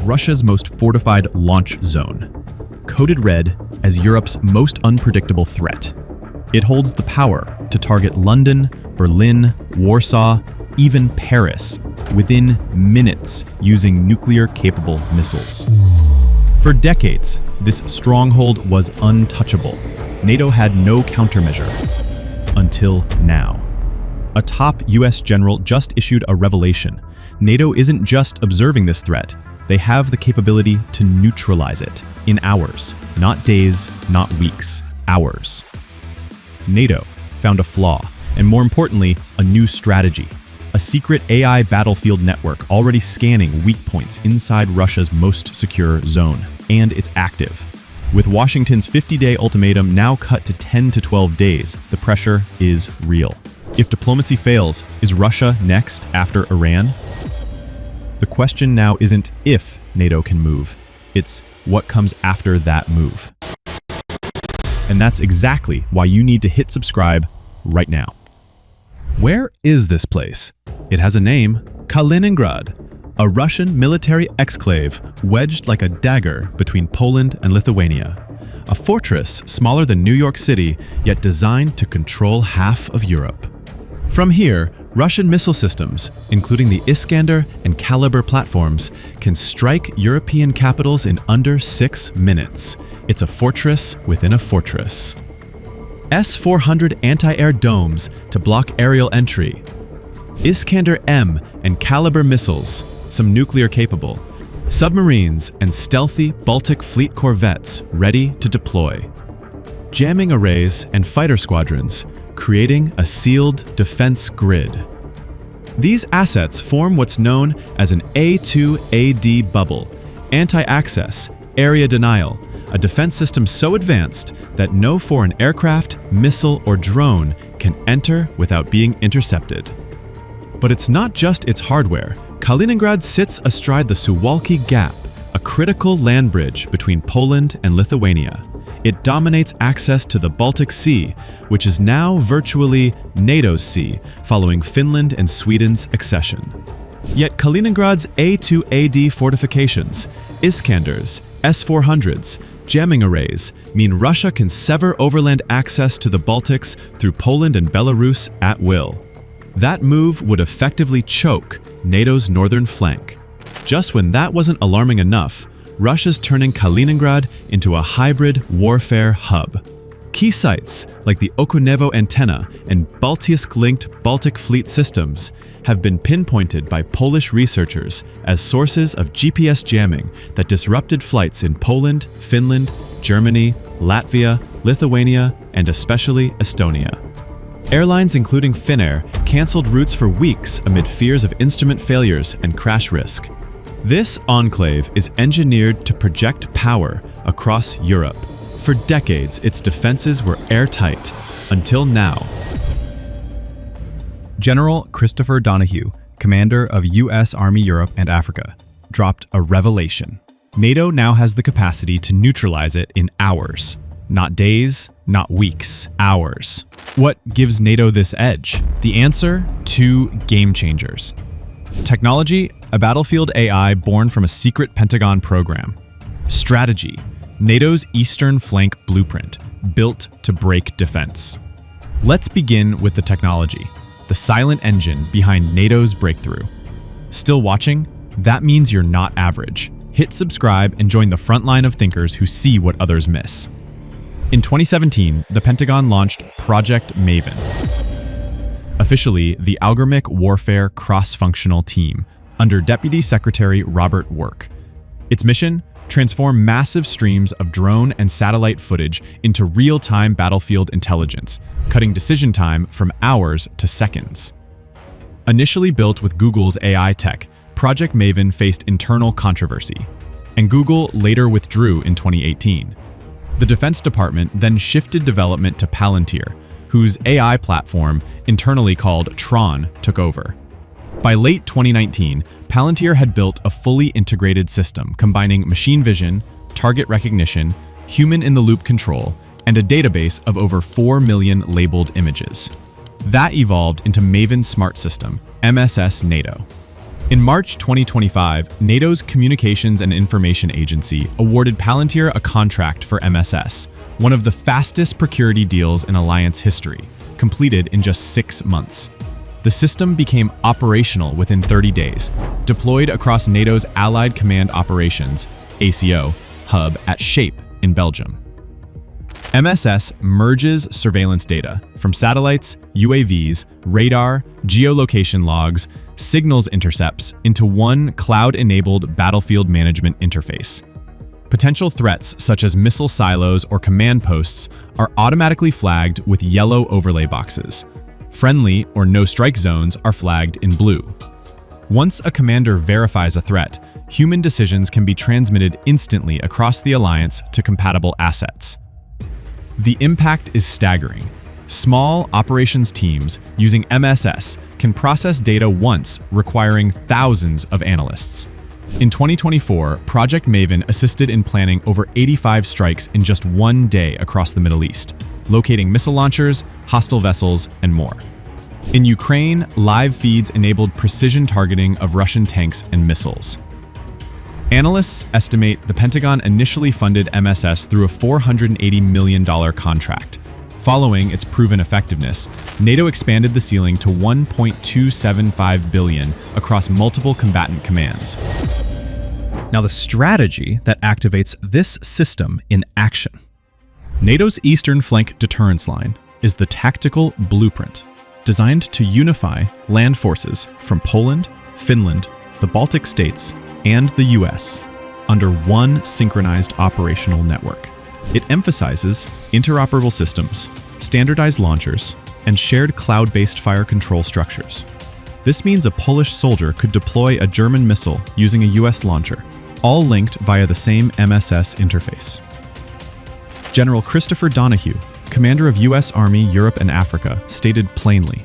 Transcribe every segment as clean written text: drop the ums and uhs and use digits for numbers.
Russia's most fortified launch zone, coded red as Europe's most unpredictable threat. It holds the power to target London, Berlin, Warsaw, even Paris within minutes using nuclear-capable missiles. For decades, this stronghold was untouchable. NATO had no countermeasure. Until now. A top US general just issued a revelation. NATO isn't just observing this threat. They have the capability to neutralize it in hours, not days, not weeks, hours. NATO found a flaw, and more importantly, a new strategy. A secret AI battlefield network already scanning weak points inside Russia's most secure zone, and it's active. With Washington's 50-day ultimatum now cut to 10 to 12 days, the pressure is real. If diplomacy fails, is Russia next after Iran? The question now isn't if NATO can move, it's what comes after that move. And that's exactly why you need to hit subscribe right now. Where is this place? It has a name, Kaliningrad, a Russian military exclave wedged like a dagger between Poland and Lithuania. A fortress smaller than New York City, yet designed to control half of Europe. From here, Russian missile systems, including the Iskander and Kalibr platforms, can strike European capitals in under 6 minutes. It's a fortress within a fortress. S-400 anti-air domes to block aerial entry. Iskander-M and Kalibr missiles, some nuclear-capable. Submarines and stealthy Baltic Fleet corvettes ready to deploy. Jamming arrays and fighter squadrons, creating a sealed defense grid. These assets form what's known as an A2AD bubble, anti-access, area denial, a defense system so advanced that no foreign aircraft, missile, or drone can enter without being intercepted. But it's not just its hardware. Kaliningrad sits astride the Suwalki Gap, a critical land bridge between Poland and Lithuania. It dominates access to the Baltic Sea, which is now virtually NATO's sea, following Finland and Sweden's accession. Yet Kaliningrad's A2AD fortifications, Iskanders, S-400s, jamming arrays mean Russia can sever overland access to the Baltics through Poland and Belarus at will. That move would effectively choke NATO's northern flank. Just when that wasn't alarming enough, Russia's turning Kaliningrad into a hybrid warfare hub. Key sites like the Okunevo antenna and Baltisk-linked Baltic Fleet systems have been pinpointed by Polish researchers as sources of GPS jamming that disrupted flights in Poland, Finland, Germany, Latvia, Lithuania, and especially Estonia. Airlines including Finnair canceled routes for weeks amid fears of instrument failures and crash risk. This enclave is engineered to project power across Europe. For decades, its defenses were airtight, until now. General Christopher Donahue, commander of U.S. Army Europe and Africa, dropped a revelation. NATO now has the capacity to neutralize it in hours. Not days, not weeks, hours. What gives NATO this edge? The answer? 2 game changers. Technology, a battlefield AI born from a secret Pentagon program. Strategy, NATO's Eastern Flank blueprint, built to break defense. Let's begin with the technology, the silent engine behind NATO's breakthrough. Still watching? That means you're not average. Hit subscribe and join the front line of thinkers who see what others miss. In 2017, the Pentagon launched Project Maven, officially the Algorithmic Warfare Cross-Functional Team, under Deputy Secretary Robert Work. Its mission? Transform massive streams of drone and satellite footage into real-time battlefield intelligence, cutting decision time from hours to seconds. Initially built with Google's AI tech, Project Maven faced internal controversy, and Google later withdrew in 2018. The Defense Department then shifted development to Palantir, whose AI platform, internally called Tron, took over. By late 2019, Palantir had built a fully integrated system combining machine vision, target recognition, human-in-the-loop control, and a database of over 4 million labeled images. That evolved into Maven Smart System, MSS NATO. In March 2025, NATO's Communications and Information Agency awarded Palantir a contract for MSS, one of the fastest procurity deals in Alliance history, completed in just 6 months. The system became operational within 30 days, deployed across NATO's Allied Command Operations (ACO) hub at Shape in Belgium. MSS merges surveillance data from satellites, UAVs, radar, geolocation logs, signals intercepts into one cloud-enabled battlefield management interface. Potential threats such as missile silos or command posts are automatically flagged with yellow overlay boxes. Friendly or no-strike zones are flagged in blue. Once a commander verifies a threat, human decisions can be transmitted instantly across the alliance to compatible assets. The impact is staggering. Small operations teams using MSS can process data once, requiring thousands of analysts. In 2024, Project Maven assisted in planning over 85 strikes in just 1 day across the Middle East, locating missile launchers, hostile vessels, and more. In Ukraine, live feeds enabled precision targeting of Russian tanks and missiles. Analysts estimate the Pentagon initially funded MSS through a $480 million contract. Following its proven effectiveness, NATO expanded the ceiling to $1.275 billion across multiple combatant commands. Now, the strategy that activates this system in action. NATO's Eastern Flank Deterrence Line is the tactical blueprint designed to unify land forces from Poland, Finland, the Baltic states, and the US under one synchronized operational network. It emphasizes interoperable systems, standardized launchers, and shared cloud-based fire control structures. This means a Polish soldier could deploy a German missile using a US launcher, all linked via the same MSS interface. General Christopher Donahue, commander of US Army Europe and Africa, stated plainly,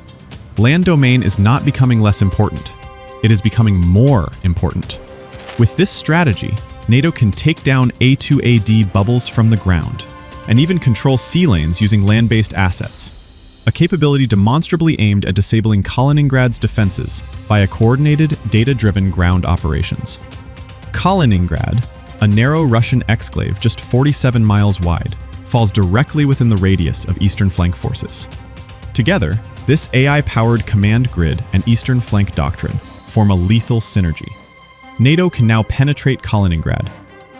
"Land domain is not becoming less important. It is becoming more important." With this strategy, NATO can take down A2AD bubbles from the ground, and even control sea lanes using land-based assets, a capability demonstrably aimed at disabling Kaliningrad's defenses via coordinated, data-driven ground operations. Kaliningrad, a narrow Russian exclave just 47 miles wide, falls directly within the radius of Eastern Flank forces. Together, this AI-powered command grid and Eastern Flank doctrine form a lethal synergy. NATO can now penetrate Kaliningrad,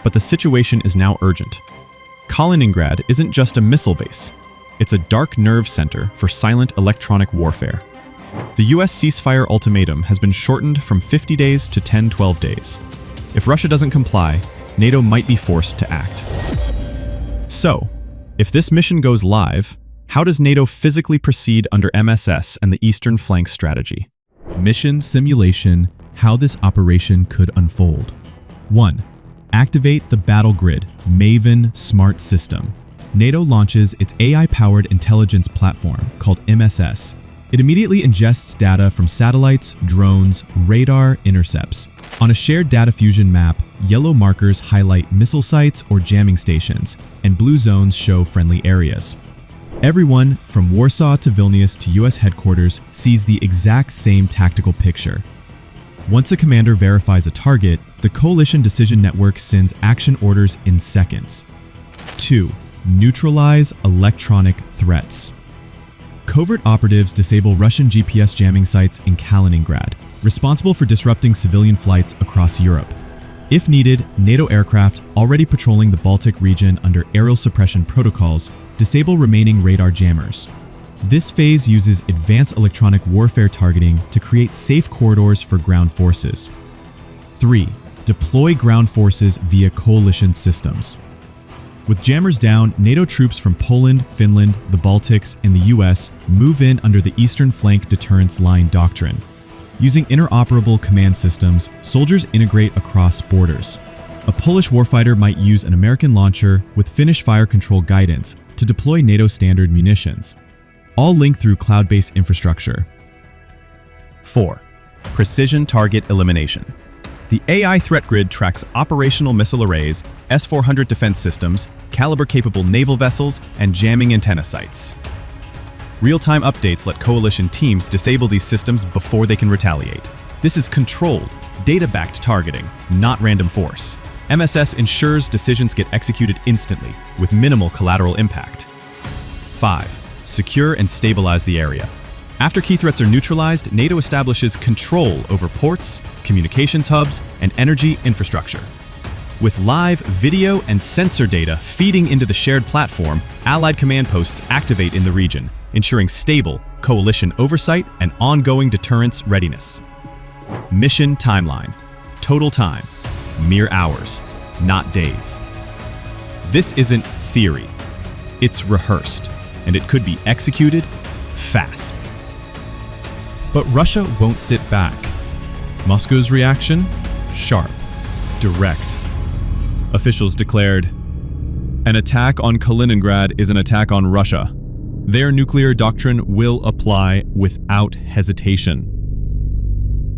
but the situation is now urgent. Kaliningrad isn't just a missile base. It's a dark nerve center for silent electronic warfare. The US ceasefire ultimatum has been shortened from 50 days to 10-12 days. If Russia doesn't comply, NATO might be forced to act. So, if this mission goes live, how does NATO physically proceed under MSS and the Eastern Flank strategy? Mission simulation, how this operation could unfold. 1. Activate the battle grid, Maven Smart System. NATO launches its AI-powered intelligence platform called MSS. It immediately ingests data from satellites, drones, radar intercepts. On a shared data fusion map, yellow markers highlight missile sites or jamming stations, and blue zones show friendly areas. Everyone, from Warsaw to Vilnius to US headquarters, sees the exact same tactical picture. Once a commander verifies a target, the coalition decision network sends action orders in seconds. 2. Neutralize electronic threats. Covert operatives disable Russian GPS jamming sites in Kaliningrad, responsible for disrupting civilian flights across Europe. If needed, NATO aircraft already patrolling the Baltic region under aerial suppression protocols disable remaining radar jammers. This phase uses advanced electronic warfare targeting to create safe corridors for ground forces. 3. Deploy ground forces via coalition systems. With jammers down, NATO troops from Poland, Finland, the Baltics, and the US move in under the Eastern Flank Deterrence Line doctrine. Using interoperable command systems, soldiers integrate across borders. A Polish warfighter might use an American launcher with Finnish fire control guidance to deploy NATO standard munitions, all linked through cloud-based infrastructure. 4. Precision target elimination. The AI threat grid tracks operational missile arrays, S-400 defense systems, caliber-capable naval vessels, and jamming antenna sites. Real-time updates let coalition teams disable these systems before they can retaliate. This is controlled, data-backed targeting, not random force. MSS ensures decisions get executed instantly, with minimal collateral impact. 5. Secure and stabilize the area. After key threats are neutralized, NATO establishes control over ports, communications hubs, and energy infrastructure. With live video and sensor data feeding into the shared platform, Allied command posts activate in the region, ensuring stable coalition oversight and ongoing deterrence readiness. Mission timeline. Total time. Mere hours, not days. This isn't theory. It's rehearsed, and it could be executed fast. But Russia won't sit back. Moscow's reaction? Sharp, direct. Officials declared, "An attack on Kaliningrad is an attack on Russia. Their nuclear doctrine will apply without hesitation."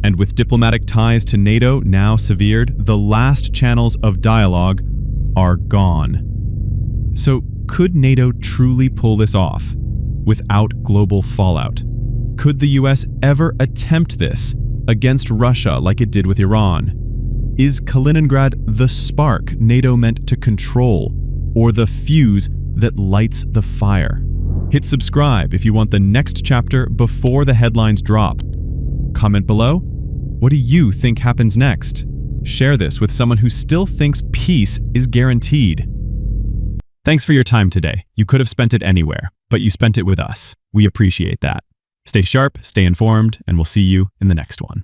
And with diplomatic ties to NATO now severed, the last channels of dialogue are gone. So could NATO truly pull this off without global fallout? Could the US ever attempt this against Russia like it did with Iran? Is Kaliningrad the spark NATO meant to control, or the fuse that lights the fire? Hit subscribe if you want the next chapter before the headlines drop. Comment below. What do you think happens next? Share this with someone who still thinks peace is guaranteed. Thanks for your time today. You could have spent it anywhere, but you spent it with us. We appreciate that. Stay sharp, stay informed, and we'll see you in the next one.